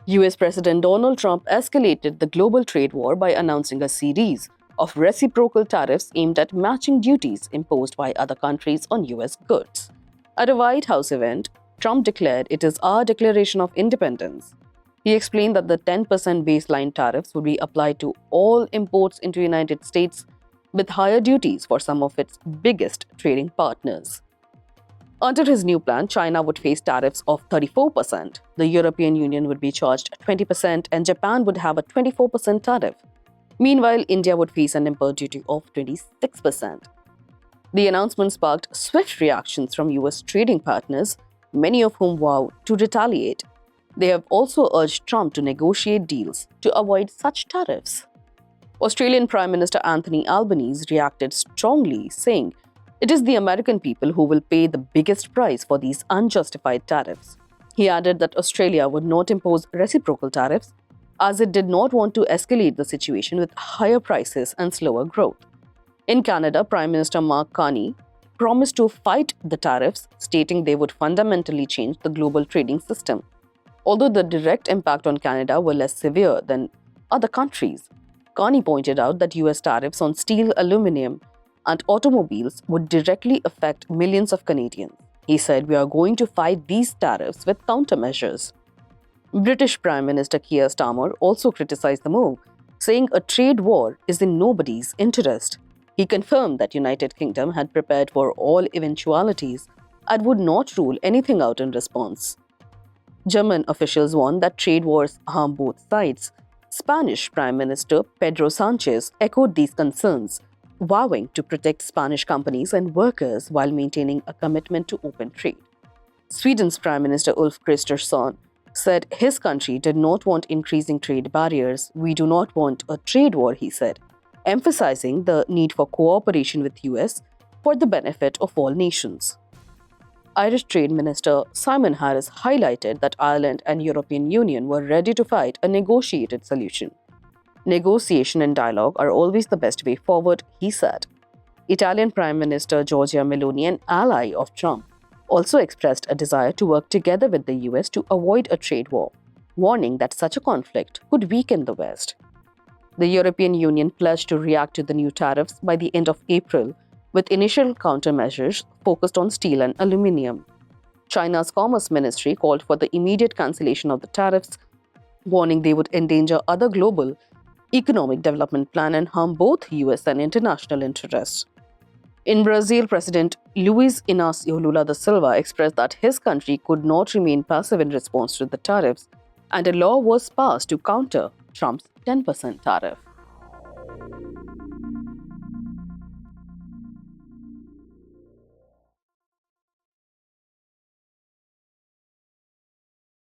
US President Donald Trump escalated the global trade war by announcing a series of reciprocal tariffs aimed at matching duties imposed by other countries on US goods. At a White House event, Trump declared it is our declaration of independence. He explained that the 10% baseline tariffs would be applied to all imports into the United States, with higher duties for some of its biggest trading partners. Under his new plan, China would face tariffs of 34%, the European Union would be charged 20%, and Japan would have a 24% tariff. Meanwhile, India would face an import duty of 26%. The announcement sparked swift reactions from US trading partners, many of whom vowed to retaliate. They have also urged Trump to negotiate deals to avoid such tariffs. Australian Prime Minister Anthony Albanese reacted strongly, saying, "It is the American people who will pay the biggest price for these unjustified tariffs." He added that Australia would not impose reciprocal tariffs, as it did not want to escalate the situation with higher prices and slower growth. In Canada, Prime Minister Mark Carney promised to fight the tariffs, stating they would fundamentally change the global trading system. Although the direct impact on Canada were less severe than other countries, Carney pointed out that US tariffs on steel, aluminum, and automobiles would directly affect millions of Canadians. He said, "We are going to fight these tariffs with countermeasures." British Prime Minister Keir Starmer also criticized the move, saying a trade war is in nobody's interest. He confirmed that United Kingdom had prepared for all eventualities and would not rule anything out in response. German officials warned that trade wars harm both sides. Spanish Prime Minister Pedro Sanchez echoed these concerns, vowing to protect Spanish companies and workers while maintaining a commitment to open trade. Sweden's Prime Minister Ulf Kristersson said his country did not want increasing trade barriers. "We do not want a trade war," he said, emphasizing the need for cooperation with US for the benefit of all nations. Irish Trade Minister Simon Harris highlighted that Ireland and European Union were ready to find a negotiated solution. "Negotiation and dialogue are always the best way forward," he said. Italian Prime Minister Giorgia Meloni, an ally of Trump, also expressed a desire to work together with the US to avoid a trade war, warning that such a conflict could weaken the West. The European Union pledged to react to the new tariffs by the end of April, with initial countermeasures focused on steel and aluminum. China's Commerce Ministry called for the immediate cancellation of the tariffs, warning they would endanger other global economic development plan and harm both US and international interests. In Brazil, President Luiz Inácio Lula da Silva expressed that his country could not remain passive in response to the tariffs, and a law was passed to counter Trump's 10% tariff.